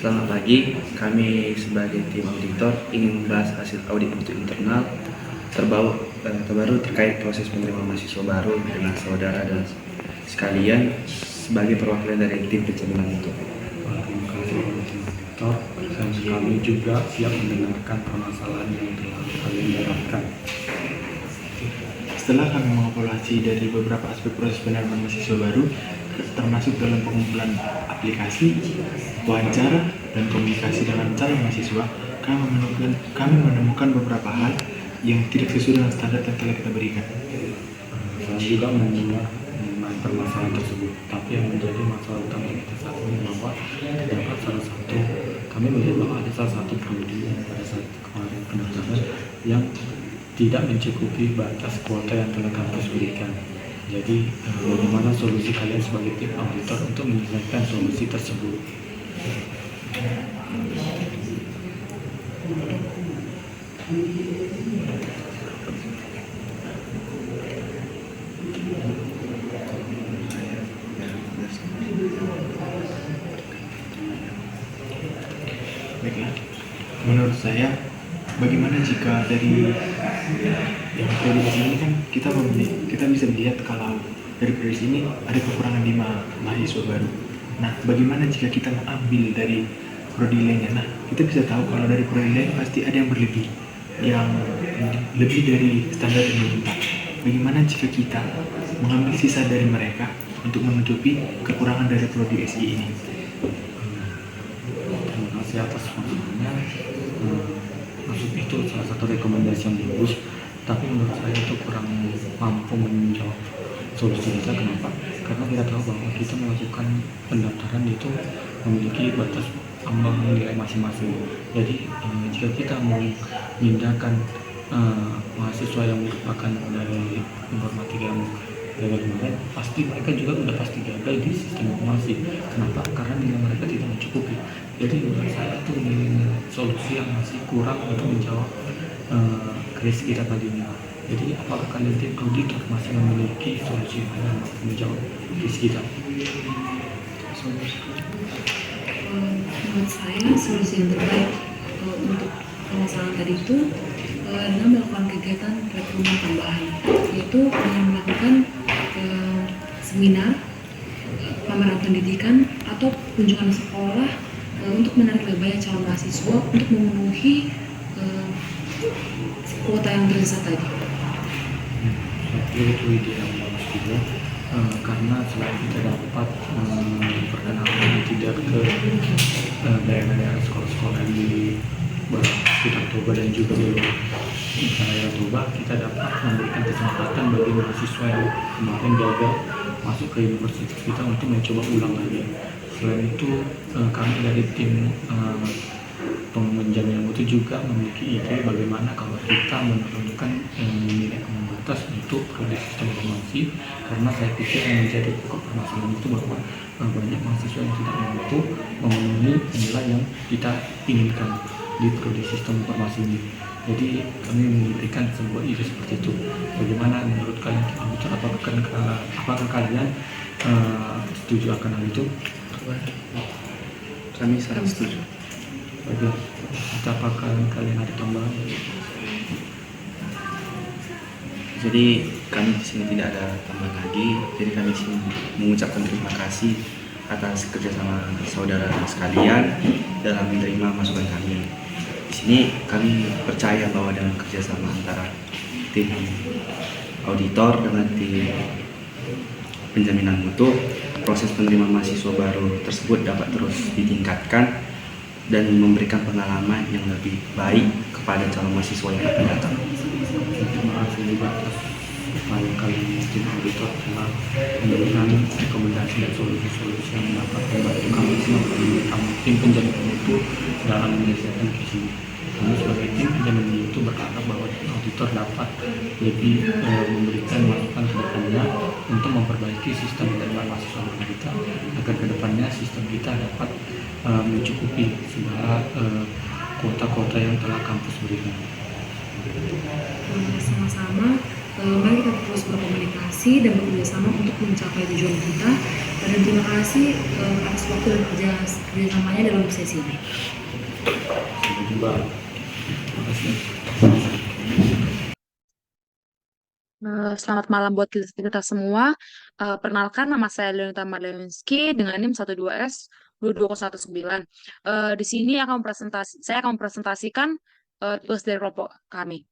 Selamat pagi, kami sebagai tim auditor ingin membahas hasil audit untuk internal terbaru terkait proses penerimaan mahasiswa baru dengan saudara dan sekalian sebagai perwakilan dari tim penjaminan mutu. Terima kasih auditor, dan kami juga siap mendengarkan permasalahan yang telah kalian dapatkan. Setelah kami mengevaluasi dari beberapa aspek proses penerimaan mahasiswa baru, termasuk dalam pengumpulan aplikasi, wawancara, dan komunikasi dengan calon mahasiswa, kami menemukan beberapa hal yang tidak sesuai dengan standar yang telah kita berikan. Saya juga mendengar mengenai permasalahan tersebut, tapi yang menjadi masalah utama kita saat ini bahwa terdapat kami melihat bahwa ada salah satu prodi pada saat kemarin pendaftaran yang tidak mencukupi batas kuota yang telah kampus berikan. Jadi bagaimana solusi kalian sebagai tim auditor untuk menyelesaikan solusi tersebut? Baiklah, menurut saya, bagaimana jika dari yang prodi ini kan kita bisa melihat kalau dari prodi ini ada kekurangan 5 mahasiswa baru. Nah, bagaimana jika kita mengambil dari prodi lainnya? Nah, kita bisa tahu kalau dari prodi lain pasti ada yang berlebih, yang lebih dari standar yang diminta. Bagaimana jika kita mengambil sisa dari mereka untuk menutupi kekurangan dari prodi SI ini? Terima kasih atas masukannya. Maksud itu salah satu rekomendasi yang bagus, tapi menurut saya itu kurang mampu menjawab solusi kita. Kenapa? Karena kita tahu bahwa kita melakukan pendaftaran itu memiliki batas ambang nilai masing-masing. Jadi jika kita mau memindahkan mahasiswa yang merupakan dari informatika yang gagal kemarin, pasti mereka juga udah pasti gagal di sistem informasi. Kenapa? Karena nilai mereka tidak mencukupi. Jadi menurut saya itu solusi yang masih kurang untuk menjawab krisis kita tadi ini. Jadi apakah kalian tim auditor masih memiliki solusi yang mampu menjawab krisis kita? Menurut saya solusi yang terbaik untuk permasalahan tadi itu adalah melakukan kegiatan rekrutmen tambahan, yaitu dengan melakukan seminar, pameran pendidikan atau kunjungan sekolah untuk menarik lebih banyak calon mahasiswa untuk memenuhi kuota yang tersisa tadi. Itu ide yang bagus juga, karena selain kita dapat perkenalan tidak ke daerah-daerah sekolah-sekolah di sekitar Toba dan juga di daerah Toba, kita dapat memberikan kesempatan bagi mahasiswa yang kemarin gagal masuk ke universitas kita untuk mencoba ulang lagi. Selain itu, kami dari tim penjaminan mutu juga memiliki ide bagaimana kalau kita menurunkan nilai ambang batas untuk prodi sistem informasi, karena saya pikir yang menjadi pokok permasalahan itu bahwa banyak mahasiswa yang tidak mampu memenuhi nilai yang kita inginkan di prodi sistem informasi ini. Jadi kami memberikan sebuah ide seperti itu. Bagaimana menurut kalian? Apakah kalian setuju akan hal itu? Kami sangat setuju. Baiklah, apakah kalian ada tambahan? Jadi kami di sini tidak ada tambahan lagi. Jadi kami di sini mengucapkan terima kasih atas kerjasama saudara sekalian dalam menerima masukan kami. Di sini kami percaya bahwa dengan kerjasama antara tim auditor dengan tim penjaminan mutu, proses penerimaan mahasiswa baru tersebut dapat terus ditingkatkan dan memberikan pengalaman yang lebih baik kepada calon mahasiswa yang akan datang. Terima kasih juga atas upaya kalian tim auditor telah memberikan rekomendasi dan solusi-solusi yang dapat membantu kami semua tim penjaminan mutu dalam menyelesaikan krisis ini. Kami sebagai tim penjaminan mutu berharap bahwa auditor dapat lebih memberikan masukan ke depannya untuk memperbaiki sistem penerimaan mahasiswa kita, agar ke depannya sistem kita dapat mencukupi segala kuota-kuota yang telah kampus berikan. Sama-sama Mari kita terus berkomunikasi dan bekerjasama untuk mencapai tujuan kita. Dan terima kasih atas waktu dan kerjasamanya dalam sesi ini. Sampai jumpa. Terima kasih. Selamat malam buat kita semua. Perkenalkan, nama saya Leonita Marlewinsky dengan NIM 12S 22019. Di sini saya akan mempresentasikan tugas dari kelompok kami.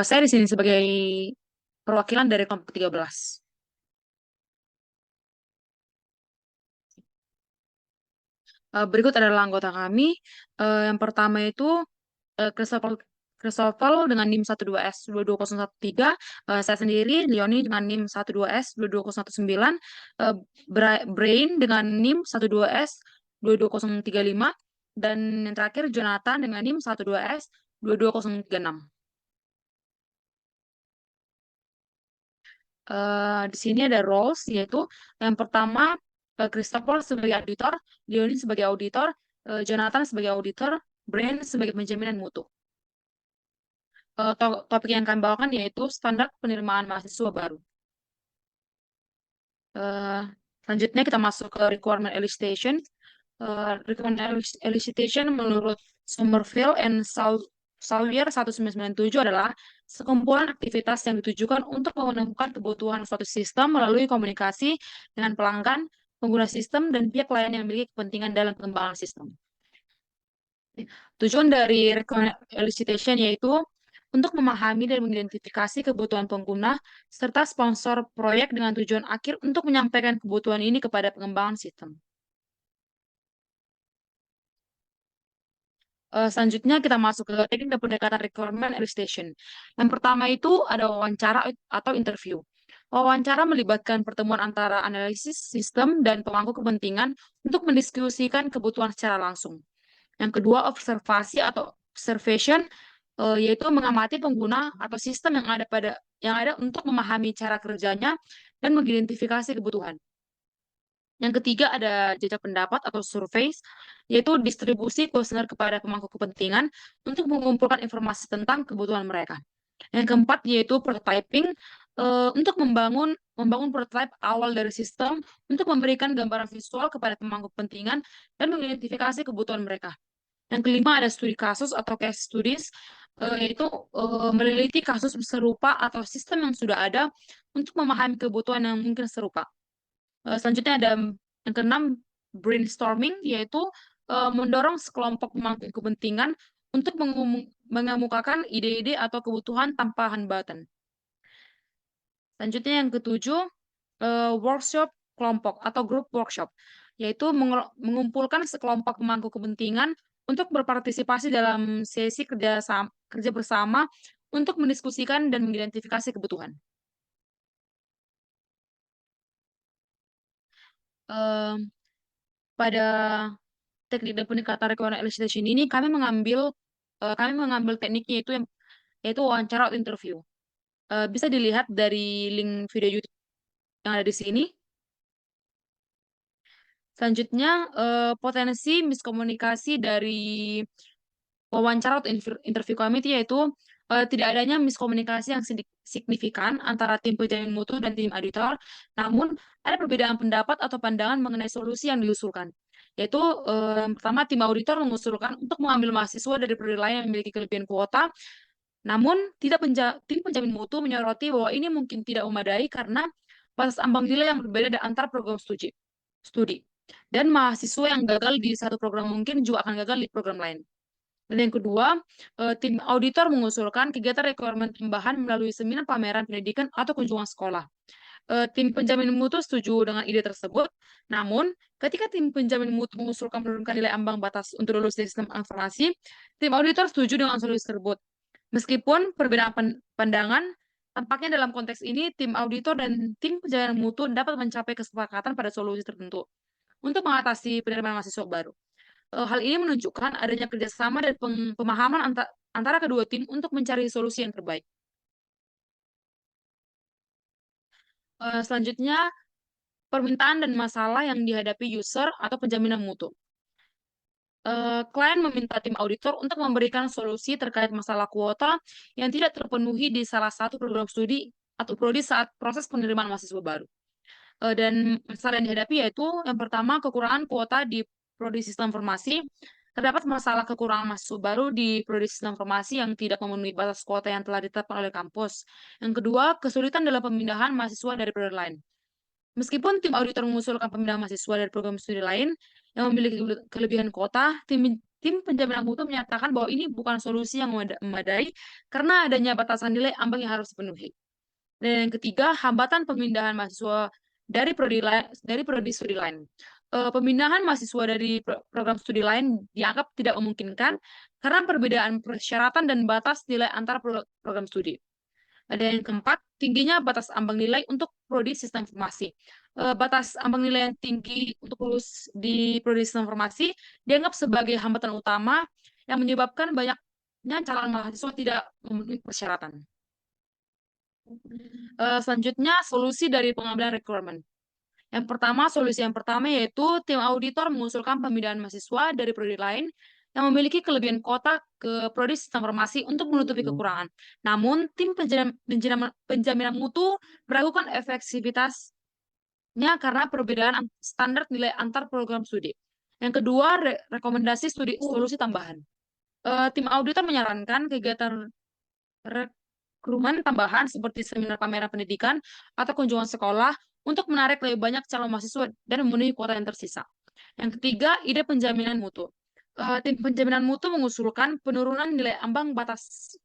Saya di sini sebagai perwakilan dari kelompok 13. Berikut adalah anggota kami. Yang pertama itu Christopher dengan NIM 12S 22013, saya sendiri Leoni dengan NIM 12S 22019, Brain dengan NIM 12S 22035, dan yang terakhir Jonathan dengan NIM 12S 22036. Di sini ada roles, yaitu yang pertama Christopher sebagai auditor, Leoni sebagai auditor, Jonathan sebagai auditor, Brain sebagai penjaminan mutu. Topik yang kami bawakan yaitu standar penerimaan mahasiswa baru. Selanjutnya kita masuk ke requirement elicitation. Requirement elicitation menurut Somerville and Sawyer 1997 adalah sekumpulan aktivitas yang ditujukan untuk menemukan kebutuhan suatu sistem melalui komunikasi dengan pelanggan, pengguna sistem, dan pihak lain yang memiliki kepentingan dalam pengembangan sistem. Tujuan dari requirement elicitation yaitu untuk memahami dan mengidentifikasi kebutuhan pengguna serta sponsor proyek dengan tujuan akhir untuk menyampaikan kebutuhan ini kepada pengembangan sistem. Selanjutnya kita masuk ke teknik dan pendekatan requirement elicitation. Yang pertama itu ada wawancara atau interview. Wawancara melibatkan pertemuan antara analisis sistem dan pemangku kepentingan untuk mendiskusikan kebutuhan secara langsung. Yang kedua, observasi atau observation, yaitu mengamati pengguna atau sistem yang ada untuk memahami cara kerjanya dan mengidentifikasi kebutuhan. Yang ketiga ada jejak pendapat atau surveys, yaitu distribusi kuesioner kepada pemangku kepentingan untuk mengumpulkan informasi tentang kebutuhan mereka. Yang keempat yaitu prototyping, untuk membangun prototipe awal dari sistem untuk memberikan gambaran visual kepada pemangku kepentingan dan mengidentifikasi kebutuhan mereka. Yang kelima ada studi kasus atau case studies, yaitu meneliti kasus serupa atau sistem yang sudah ada untuk memahami kebutuhan yang mungkin serupa. Selanjutnya ada yang keenam, brainstorming, yaitu mendorong sekelompok pemangku kepentingan untuk mengemukakan ide-ide atau kebutuhan tanpa hambatan. Selanjutnya yang ketujuh, workshop kelompok atau group workshop, yaitu mengumpulkan sekelompok pemangku kepentingan untuk berpartisipasi dalam sesi kerja bersama untuk mendiskusikan dan mengidentifikasi kebutuhan. Pada teknik dan pendekatan requirement elicitation ini kami mengambil tekniknya yaitu wawancara atau interview. Bisa dilihat dari link video YouTube yang ada di sini. Selanjutnya, potensi miskomunikasi dari wawancara atau interview kami itu yaitu tidak adanya miskomunikasi yang signifikan antara tim penjamin mutu dan tim auditor, namun ada perbedaan pendapat atau pandangan mengenai solusi yang diusulkan. Yaitu yang pertama, tim auditor mengusulkan untuk mengambil mahasiswa dari prodi lain yang memiliki kelebihan kuota, namun tim penjamin mutu menyoroti bahwa ini mungkin tidak memadai karena batas ambang nilai yang berbeda antara program studi. Dan mahasiswa yang gagal di satu program mungkin juga akan gagal di program lain. Dan yang kedua, tim auditor mengusulkan kegiatan requirement tambahan melalui seminar pameran pendidikan atau kunjungan sekolah. Tim penjamin mutu setuju dengan ide tersebut, namun ketika tim penjamin mutu mengusulkan menurunkan nilai ambang batas untuk lulus dari sistem informasi, tim auditor setuju dengan solusi tersebut. Meskipun perbedaan pandangan, tampaknya dalam konteks ini tim auditor dan tim penjamin mutu dapat mencapai kesepakatan pada solusi tertentu untuk mengatasi penerimaan mahasiswa baru. Hal ini menunjukkan adanya kerjasama dan pemahaman antara kedua tim untuk mencari solusi yang terbaik. Selanjutnya, permintaan dan masalah yang dihadapi user atau penjaminan mutu. klien meminta tim auditor untuk memberikan solusi terkait masalah kuota yang tidak terpenuhi di salah satu program studi atau prodi saat proses penerimaan mahasiswa baru. Dan masalah yang dihadapi yaitu yang pertama kekurangan kuota di prodi sistem informasi. Terdapat masalah kekurangan mahasiswa baru di prodi sistem informasi yang tidak memenuhi batas kuota yang telah ditetapkan oleh kampus. Yang kedua, kesulitan dalam pemindahan mahasiswa dari prodi lain. Meskipun tim auditor mengusulkan pemindahan mahasiswa dari program studi lain yang memiliki kelebihan kuota, tim penjaminan mutu menyatakan bahwa ini bukan solusi yang memadai karena adanya batasan nilai ambang yang harus dipenuhi. Dan yang ketiga, hambatan pemindahan mahasiswa dari prodi studi lain. Pemindahan mahasiswa dari program studi lain dianggap tidak memungkinkan karena perbedaan persyaratan dan batas nilai antara program studi. Dan yang keempat, tingginya batas ambang nilai untuk prodi sistem informasi. Batas ambang nilai yang tinggi untuk lulus di prodi sistem informasi dianggap sebagai hambatan utama yang menyebabkan banyaknya calon mahasiswa tidak memenuhi persyaratan. Selanjutnya, solusi dari pengambilan requirement. Solusi yang pertama yaitu tim auditor mengusulkan pemindahan mahasiswa dari prodi lain yang memiliki kelebihan kuota ke prodi sistem informasi untuk menutupi kekurangan. Namun, tim penjaminan mutu meragukan efektivitasnya karena perbedaan standar nilai antar program studi. Yang kedua, rekomendasi solusi tambahan. Tim auditor menyarankan kegiatan rekrutan tambahan seperti seminar pameran pendidikan atau kunjungan sekolah untuk menarik lebih banyak calon mahasiswa dan memenuhi kuota yang tersisa. Yang ketiga, ide penjaminan mutu. Tim penjaminan mutu mengusulkan penurunan nilai ambang batas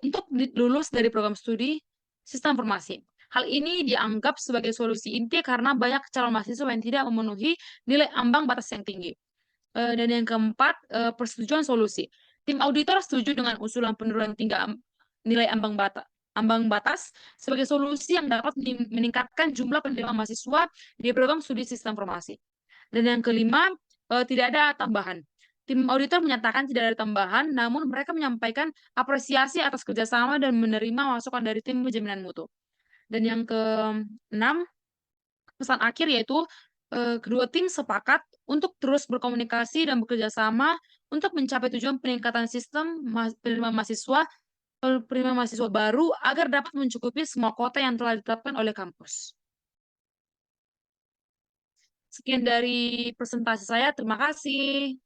untuk lulus dari program studi sistem informasi. Hal ini dianggap sebagai solusi inti karena banyak calon mahasiswa yang tidak memenuhi nilai ambang batas yang tinggi. Dan yang keempat, persetujuan solusi. Tim auditor setuju dengan usulan penurunan nilai ambang batas sebagai solusi yang dapat meningkatkan jumlah penerimaan mahasiswa di program studi sistem informasi. Dan yang kelima, tidak ada tambahan. Tim auditor menyatakan tidak ada tambahan, namun mereka menyampaikan apresiasi atas kerjasama dan menerima masukan dari tim penjaminan mutu. Dan yang keenam, pesan akhir yaitu kedua tim sepakat untuk terus berkomunikasi dan bekerja sama untuk mencapai tujuan peningkatan sistem penerimaan mahasiswa baru agar dapat mencukupi semua kuota yang telah ditetapkan oleh kampus. Sekian dari presentasi saya, terima kasih.